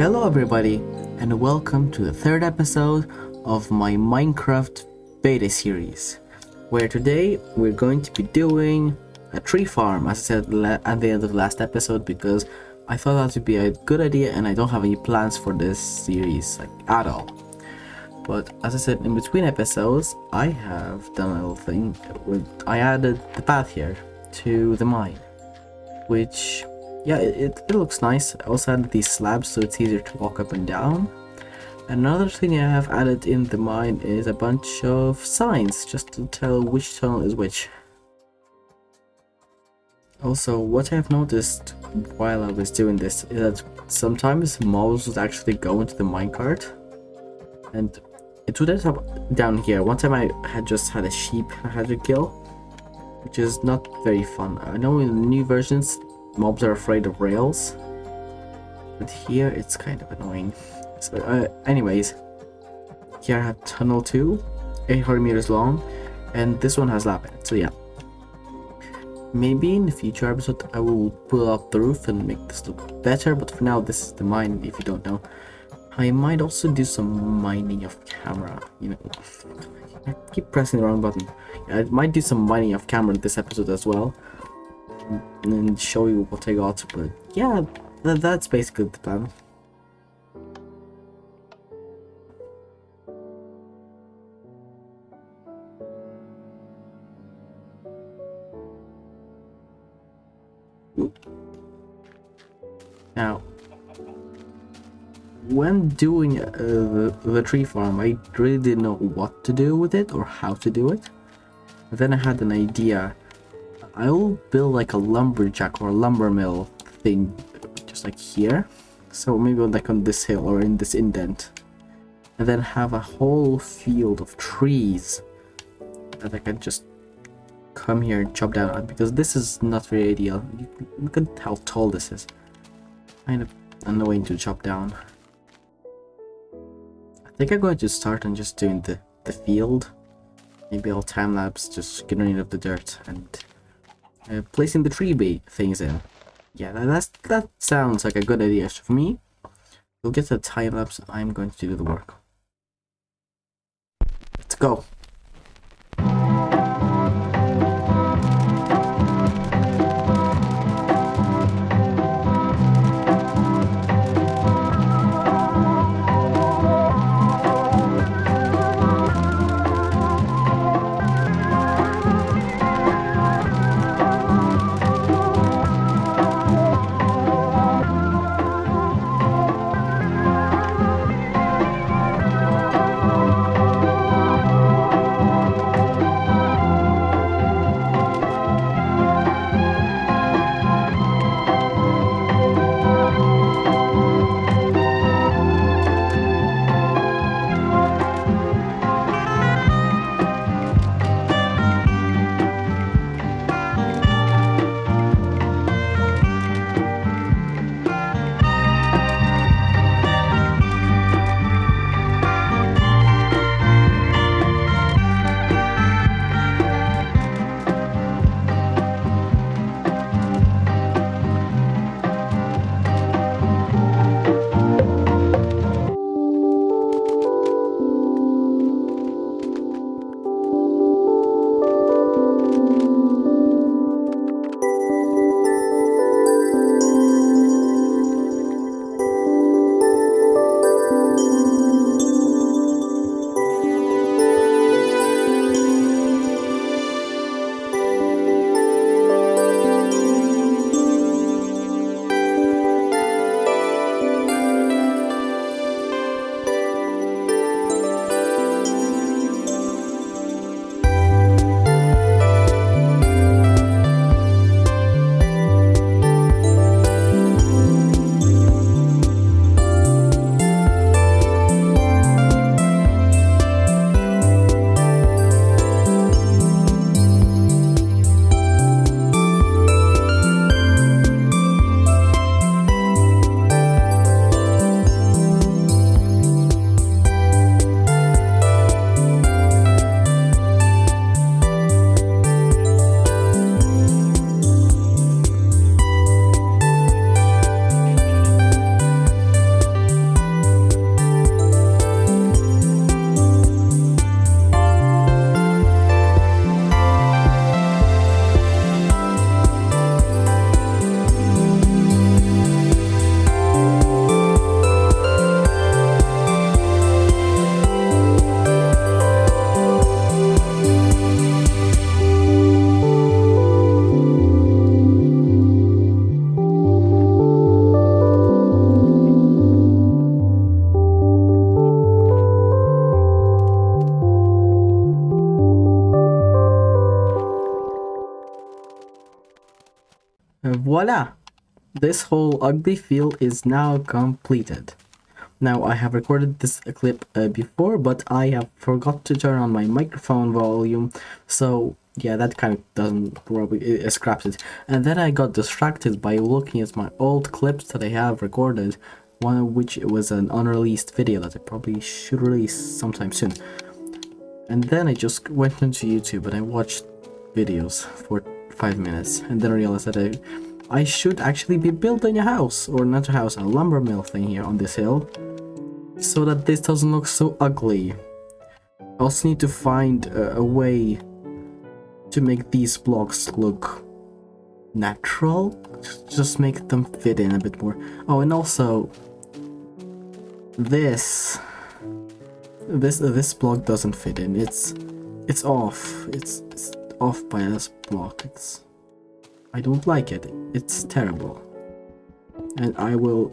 Hello everybody, and welcome to the third episode of my Minecraft beta series, where today we're going to be doing a tree farm, as I said at the end of the last episode, because I thought that would be a good idea and I don't have any plans for this series at all. But as I said, in between episodes, I have done a little thing. I added the path here to the mine, which yeah, it looks nice. I also added these slabs so it's easier to walk up and down. Another thing I have added in the mine is a bunch of signs just to tell which tunnel is which. Also, what I have noticed while I was doing this is that sometimes mobs would actually go into the minecart and it would end up down here. One time I had just had a sheep I had to kill, which is not very fun. I know in the new versions mobs are afraid of rails, but here it's kind of annoying. So anyways, here I have tunnel 2, 800 meters long, and this one has lava in it, so yeah. Maybe in the future episode I will pull up the roof and make this look better, but for now this is the mine if you don't know. I might also do some mining off camera, you know. I keep pressing the wrong button. I might do some mining off camera this episode as well, and show you what I got, but yeah, that's basically the plan. Now, when doing the tree farm, I really didn't know what to do with it or how to do it. And then I had an idea. I'll build like a lumberjack or a lumber mill thing just like here, so maybe like on this hill or in this indent, and then have a whole field of trees that I can just come here and chop down, because this is not very ideal. Look at how tall this is. Kind of annoying to chop down. I think I'm going to start on just doing the field. Maybe I'll time-lapse just getting rid of the dirt and placing the tree things in. Yeah, that sounds like a good idea. So for me, we'll get the time-lapse. I'm going to do the work. Let's go. voila! This whole ugly field is now completed. Now, I have recorded this clip before, but I have forgot to turn on my microphone volume, so yeah, that kind of doesn't probably, it scraps it. And then I got distracted by looking at my old clips that I have recorded, one of which was an unreleased video that I probably should release sometime soon. And then I just went into YouTube and I watched videos for 5 minutes, and then I realized that I should actually be building a house, or not a house, a lumber mill thing here on this hill, so that this doesn't look so ugly. I also need to find a way to make these blocks look natural, just make them fit in a bit more. Oh, and also this block doesn't fit in. It's off. It's off by this block. I don't like it. It's terrible. And I will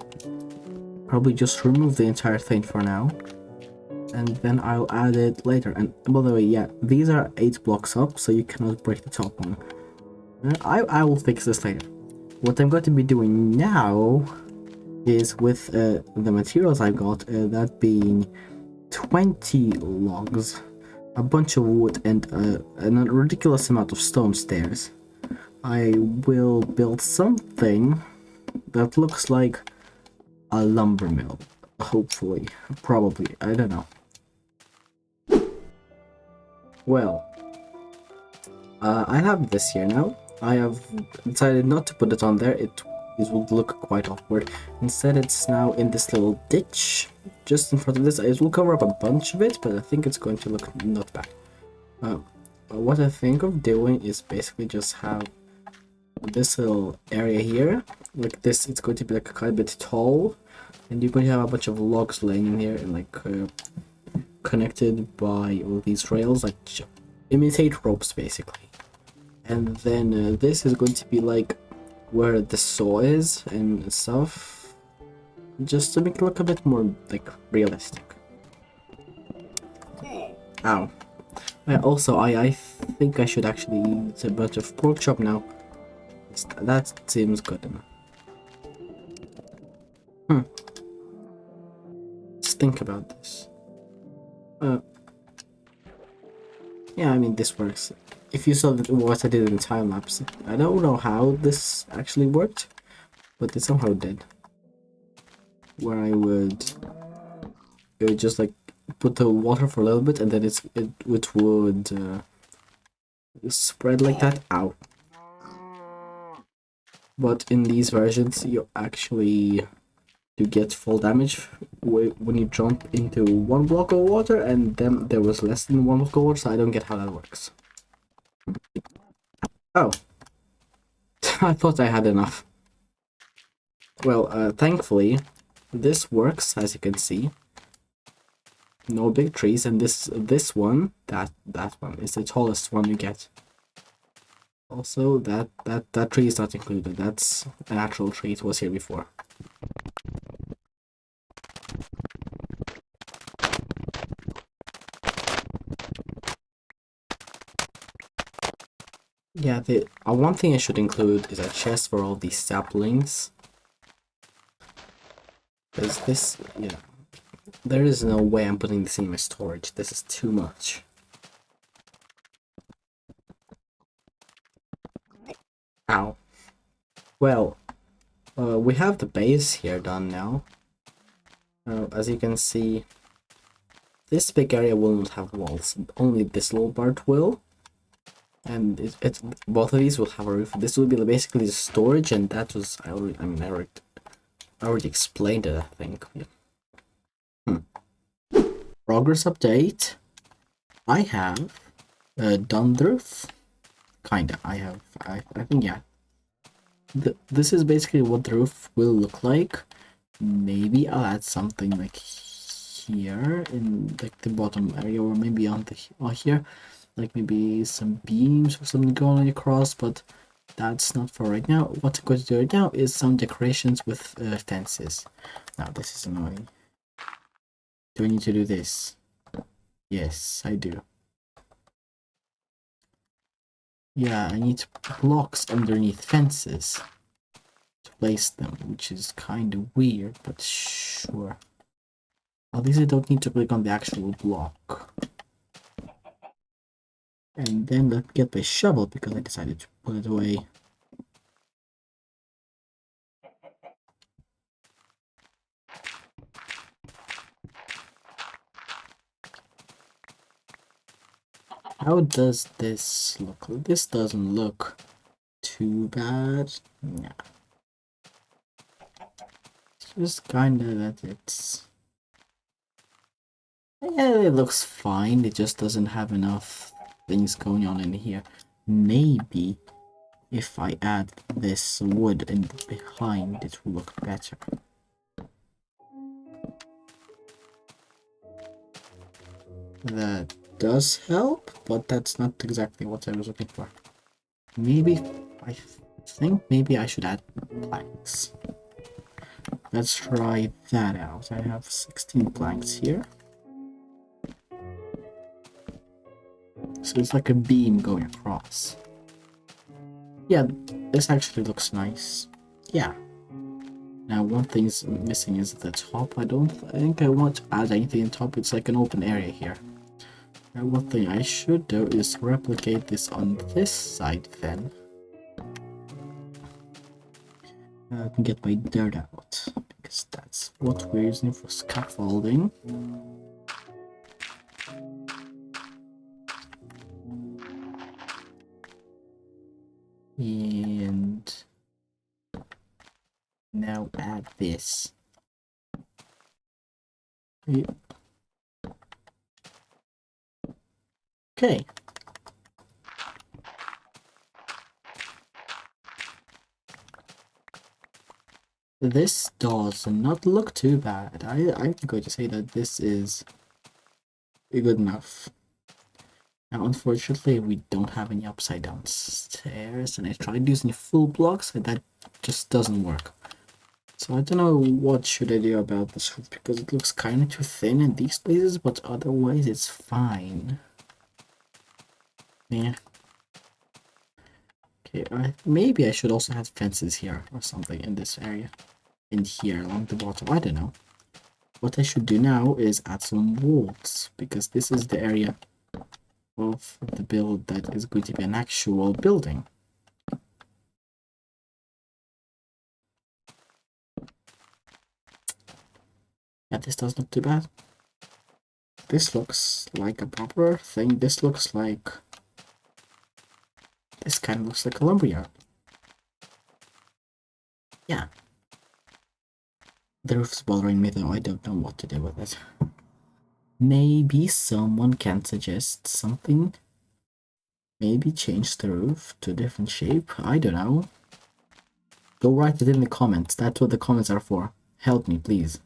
probably just remove the entire thing for now, and then I'll add it later. And by the way, yeah, these are 8 blocks up, so you cannot break the top one. I will fix this later. What I'm going to be doing now is with the materials I got, that being 20 logs, a bunch of wood, and a ridiculous amount of stone stairs. I will build something that looks like a lumber mill, hopefully, probably, I don't know. Well, I have this here now. I have decided not to put it on there. It would look quite awkward. Instead, it's now in this little ditch just in front of this. It will cover up a bunch of it, but I think it's going to look not bad. What I think of doing is basically just have this little area here, like this. It's going to be like quite a bit tall, and you're going to have a bunch of logs laying in here and like connected by all these rails, like imitate ropes basically. And then this is going to be like where the saw is and stuff, just to make it look a bit more like realistic. Ow. Also, I think I should actually eat a bunch of pork chop now. That seems good enough. Let's think about this. Yeah, I mean, this works. If you saw what I did in the time lapse, I don't know how this actually worked, but it somehow did. Where it would just like put the water for a little bit, and then it would spread like that. Ow. But in these versions, you actually do get full damage when you jump into 1 block of water, and then there was less than 1 block of water, so I don't get how that works. Oh. I thought I had enough. Well, thankfully, this works, as you can see. No big trees, and this one, that one, is the tallest one you get. Also, that tree is not included. That's a natural tree. It was here before. Yeah, the one thing I should include is a chest for all these saplings. Because this, yeah, there is no way I'm putting this in my storage. This is too much. Ow. Well, we have the base here done now. As you can see, this big area will not have walls. Only this little part will. And both of these will have a roof. This will be basically the storage, and that was I already explained it, I think. Progress update. I have done the roof. Kinda. I think, yeah. This is basically what the roof will look like. Maybe I'll add something like here in like the bottom area, or maybe on here, like maybe some beams or something going across, but that's not for right now. What I'm going to do right now is some decorations with fences. Now this is annoying. Do I need to do this? Yes, I do. Yeah, I need blocks underneath fences. place them, which is kind of weird, but sure. At least I don't need to click on the actual block. And then let's get my shovel because I decided to put it away. How does this look? This doesn't look too bad. Yeah. It's just kinda that it's... Yeah, it looks fine. It just doesn't have enough things going on in here. Maybe if I add this wood in behind, it will look better. That does help, but that's not exactly what I was looking for. Maybe, I think maybe I should add planks. Let's try that out. I have 16 planks here. So it's like a beam going across. Yeah, this actually looks nice. Yeah. Now one thing's missing is the top. I don't think I want to add anything on top. It's like an open area here. Now one thing I should do is replicate this on this side then. I can get my dirt out because that's what we're using for scaffolding. And now add this. Okay. This does not look too bad. I'm going to say that this is good enough. Now, unfortunately, we don't have any upside down stairs, and I tried using full blocks, and that just doesn't work. So I don't know what should I do about this roof, because it looks kind of too thin in these places, but otherwise it's fine. Yeah. Okay, maybe I should also have fences here or something in this area. In here along the bottom, I don't know. What I should do now is add some walls, because this is the area of the build that is going to be an actual building. Yeah, this does not too bad. This looks like a proper thing. This looks like... This kind of looks like a lumberyard. Yeah. The roof's bothering me though. I don't know what to do with it. Maybe someone can suggest something. Maybe change the roof to a different shape. I don't know. Go write it in the comments. That's what the comments are for. Help me, please.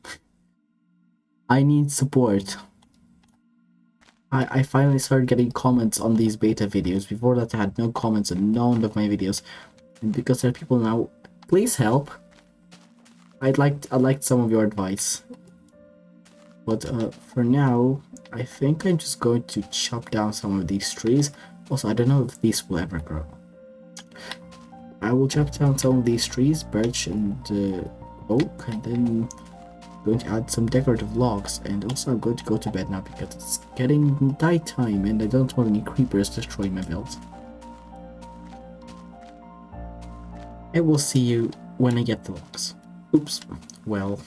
I need support. I finally started getting comments on these beta videos. Before that, I had no comments on none of my videos. And because there are people now, please help. I'd like some of your advice. But for now, I think I'm just going to chop down some of these trees. Also, I don't know if these will ever grow. I will chop down some of these trees, birch and oak, and then going to add some decorative logs. And also I'm going to go to bed now because it's getting nighttime and I don't want any creepers destroying my build. I will see you when I get the logs. Oops. Well.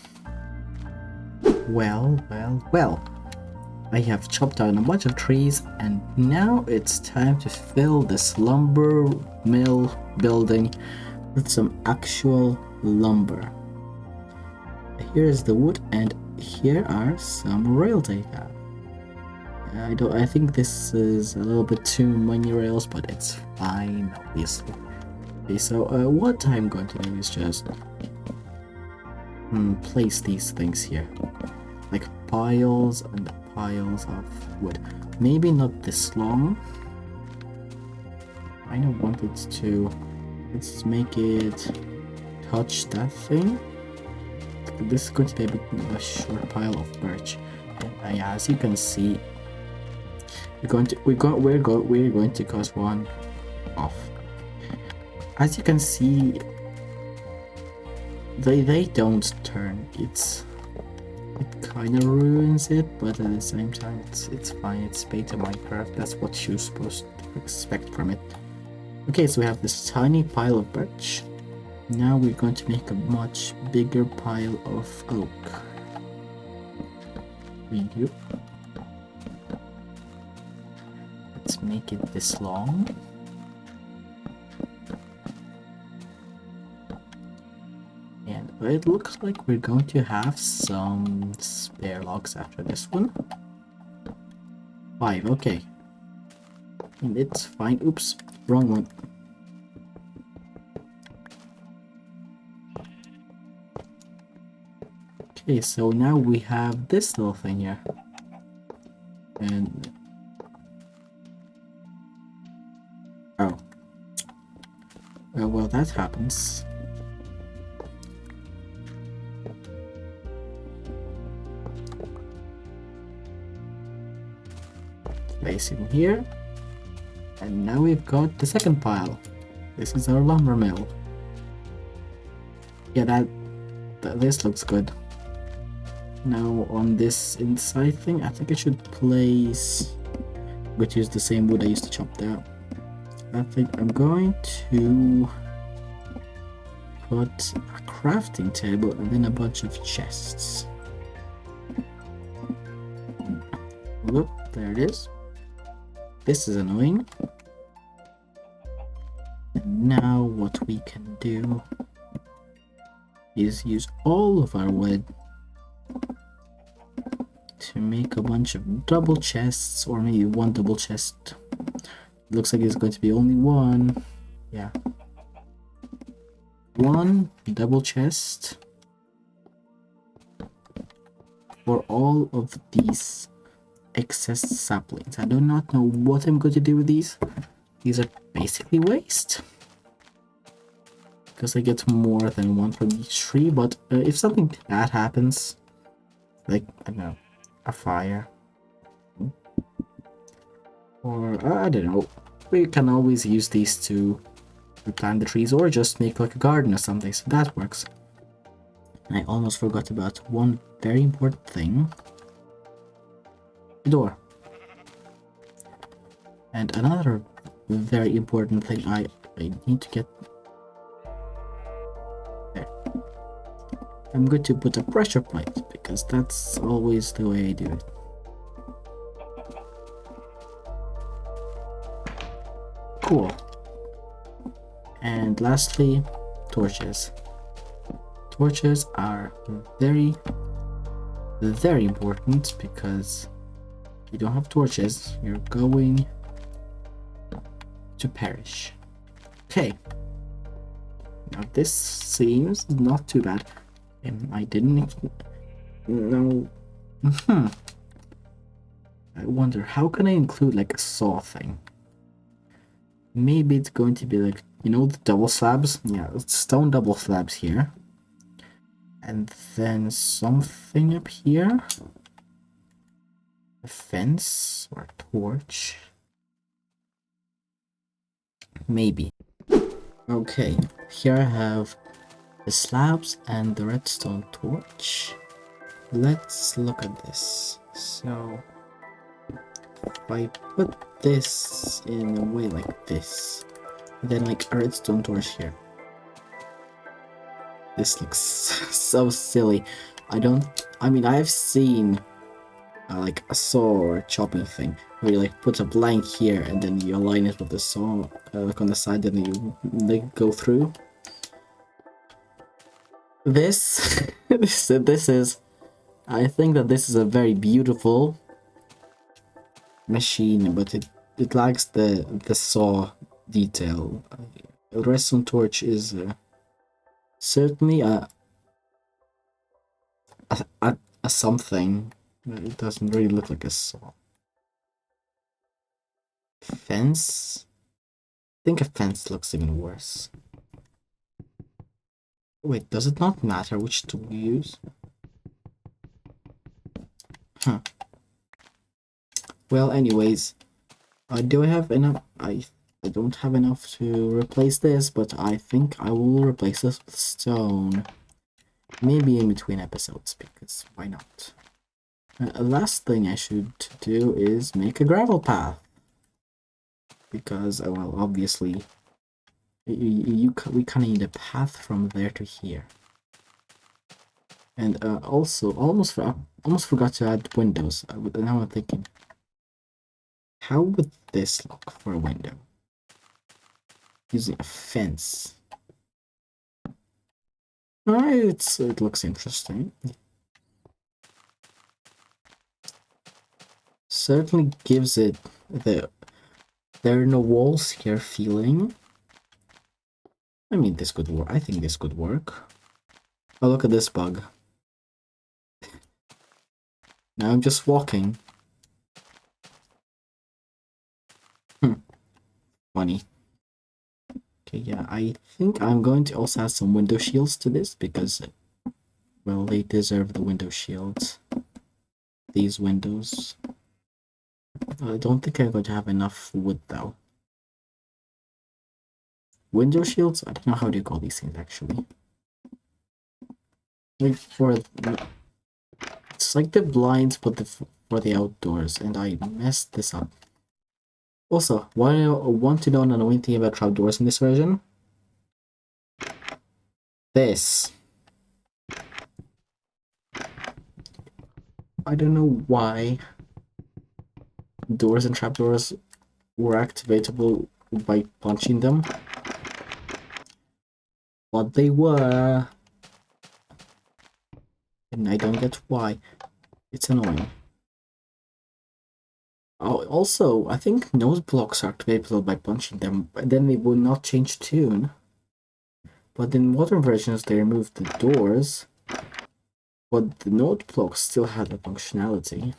I have chopped down a bunch of trees and now it's time to fill this lumber mill building with some actual lumber. Here is the wood and here are some rails I have. I think this is a little bit too many rails, but it's fine, obviously. Okay, so what I'm going to do is just place these things here. Like piles and piles of wood. Maybe not this long. I don't want it to... Let's make it touch that thing. This is going to be a bit of a short pile of birch. And yeah, as you can see, we're going to cause one off. As you can see, they don't turn. It kind of ruins it, but at the same time, it's fine. It's beta Minecraft. That's what you're supposed to expect from it. Okay, so we have this tiny pile of birch. Now we're going to make a much bigger pile of oak. Yep. Let's make it this long. And it looks like we're going to have some spare logs after this one. 5, okay. And it's fine. Oops, wrong one. Okay, so now we have this little thing here. And... oh. Well, that happens. Place in here. And now we've got the second pile. This is our lumber mill. Yeah, this looks good. Now on this inside thing, I think I should place... which is the same wood I used to chop there. I think I'm going to put a crafting table and then a bunch of chests. Look, there it is. This is annoying. And now what we can do is use all of our wood to make a bunch of double chests, or maybe one double chest. Looks like it's going to be only one. Yeah. One double chest for all of these excess saplings. I do not know what I'm going to do with these. These are basically waste, because I get more than one from each tree, but if something bad happens, like, I don't know, a fire, or I don't know, we can always use these to replant the trees, or just make like a garden or something, so that works. I almost forgot about one very important thing. The door. And another very important thing I need to get there. I'm going to put a pressure plate, because that's always the way I do it. Cool. And lastly, torches. Torches are very, very important, because if you don't have torches, you're going to perish. Okay. Now this seems not too bad. I didn't know. I wonder, how can I include like a saw thing? Maybe it's going to be like, you know, the double slabs? Yeah, stone double slabs here. And then something up here. A fence or a torch. Maybe. Okay, here I have the slabs and the redstone torch. Let's look at this. So, if I put this in a way like this, then like a redstone torch here. This looks so silly. I mean, I've seen like a saw or a chopping thing where you like put a blank here and then you align it with the saw like on the side and you like go through. This this is, I think that this is a very beautiful machine, but it lacks the saw detail. A redstone torch is certainly a something. It doesn't really look like a saw. Fence? I think a fence looks even worse. Wait, does it not matter which tool you use? Huh. Well, anyways, do I have enough? I don't have enough to replace this, but I think I will replace this with stone. Maybe in between episodes, because why not? Last thing I should do is make a gravel path. Because, well, obviously, we kind of need a path from there to here. And also, almost forgot to add windows. Now I'm thinking, how would this look for a window? Using a fence. It looks interesting. Certainly gives it the there are no walls here feeling. I mean, this could work. I think this could work. Oh, look at this bug. Now I'm just walking. Funny. Okay, yeah, I think I'm going to also add some window shields to this because, well, they deserve the window shields. These windows. I don't think I'm going to have enough wood though. Window shields? I don't know how do you call these things actually. Like it's like the blinds, but for the outdoors, and I messed this up. Also, want to know an annoying thing about trapdoors in this version? This. I don't know why doors and trapdoors were activatable by punching them, but they were, and I don't get why. It's annoying. Oh, also, I think nose blocks are activatable by punching them, but then they will not change tune. But in modern versions, they removed the doors, but the note blocks still had the functionality.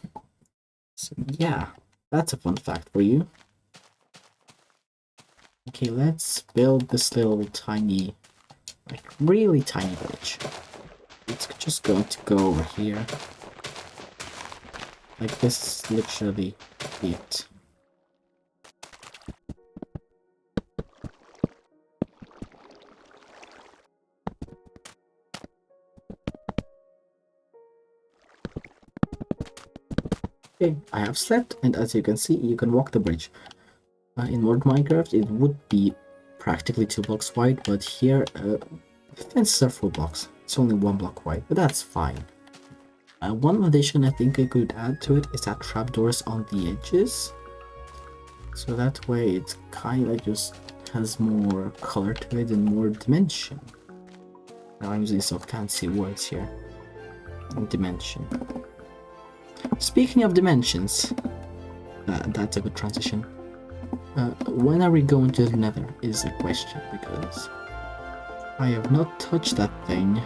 So yeah, that's a fun fact for you. Okay, let's build this little tiny, like really tiny village. It's just going to go over here. Like this is literally it. Okay, I have slept, and as you can see, you can walk the bridge. In modern Minecraft, it would be practically 2 blocks wide, but here, fences are 4 blocks. It's only 1 block wide, but that's fine. One addition I think I could add to it is add trapdoors on the edges. So that way it kind of just has more color to it and more dimension. Now I'm using some fancy words here. Dimension. Speaking of dimensions, that's a good transition. When are we going to the Nether is the question, because I have not touched that thing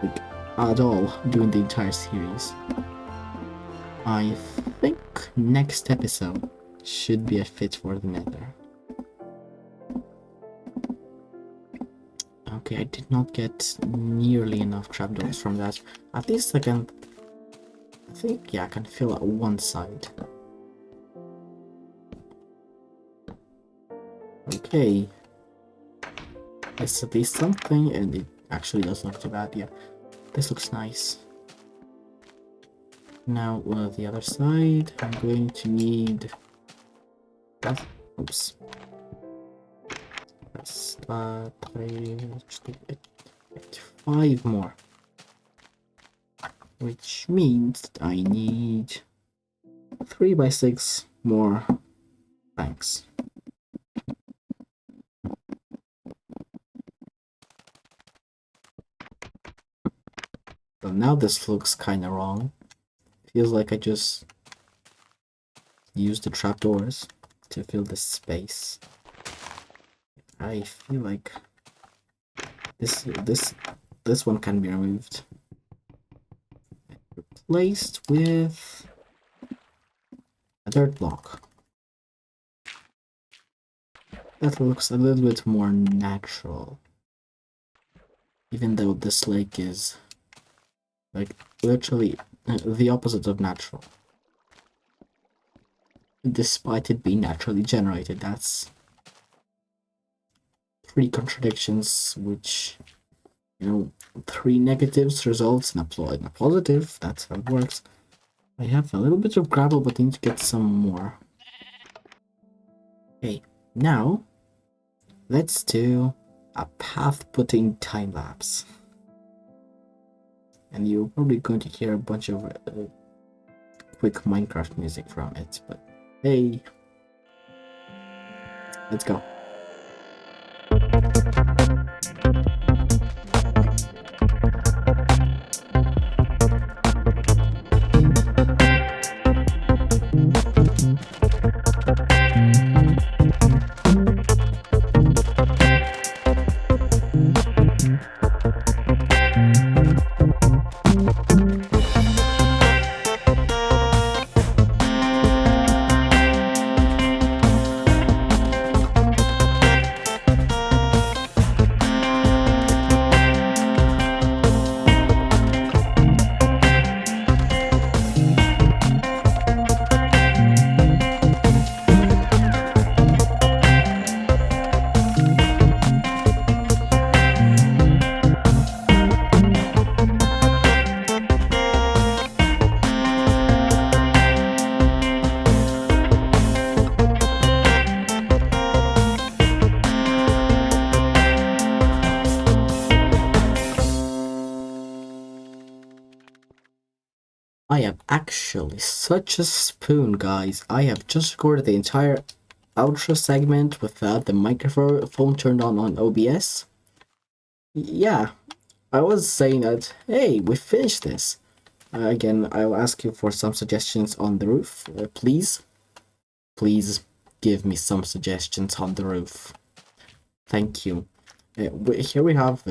like at all during the entire series. I think next episode should be a fit for the Nether. Okay, I did not get nearly enough trapdoors from that. At least I think, yeah, I can fill out one side. Okay. It's at least something, and it actually does look too bad, yeah. This looks nice. Now, the other side, I'm going to need... Oops. That's 5 more. Which means that I need 3 by 6 more planks. So now this looks kinda wrong. Feels like I just used the trapdoors to fill this space. I feel like this one can be removed. Replaced with a dirt block. That looks a little bit more natural. Even though this lake is like literally the opposite of natural. Despite it being naturally generated, that's 3 contradictions which You know, 3 negatives results in a positive. That's how it works. I have a little bit of gravel, but I need to get some more. Okay, now let's do a path putting time lapse. And you're probably going to hear a bunch of quick Minecraft music from it, but hey, let's go. I am actually such a spoon, guys. I have just recorded the entire outro segment without the microphone turned on OBS. Yeah, I was saying that, hey, we finished this. Again, I'll ask you for some suggestions on the roof, please. Please give me some suggestions on the roof. Thank you. Here we have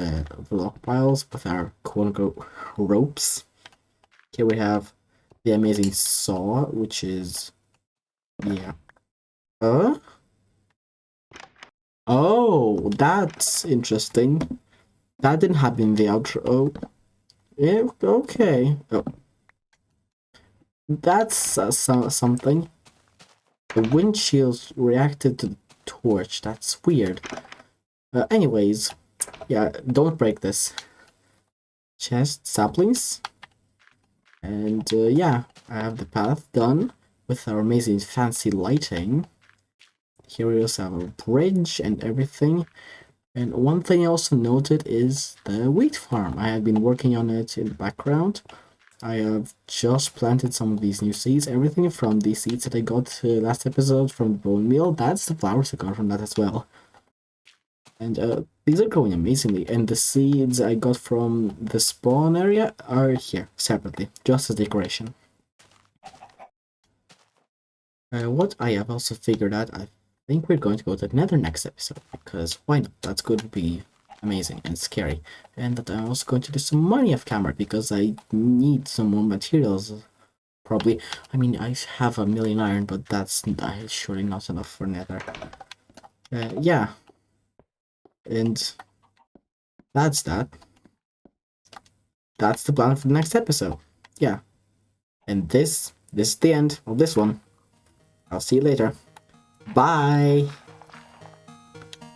block piles with our quote-unquote ropes. Here we have the amazing saw, which is, yeah. Oh, that's interesting. That didn't happen in the outro. Oh, yeah, okay. Oh. That's something. The windshield reacted to the torch. That's weird. Anyways, yeah, don't break this. Chest saplings. And yeah, I have the path done with our amazing fancy lighting. Here we also have a bridge and everything. And one thing I also noted is the wheat farm. I have been working on it in the background. I have just planted some of these new seeds. Everything from the seeds that I got last episode from the bone meal, that's the flowers I got from that as well. And these are growing amazingly. And the seeds I got from the spawn area are here separately, just as decoration. What I have also figured out, I think we're going to go to the nether next episode, because why not? That's going to be amazing and scary. And that I'm also going to do some money off camera, because I need some more materials. Probably, I mean, I have 1,000,000 iron, but that's surely not enough for nether. Yeah. And that's that. That's the plan for the next episode. Yeah. And this is the end of this one. I'll see you later. Bye!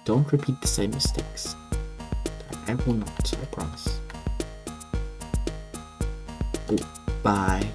Don't repeat the same mistakes. I will not, I promise. Bye.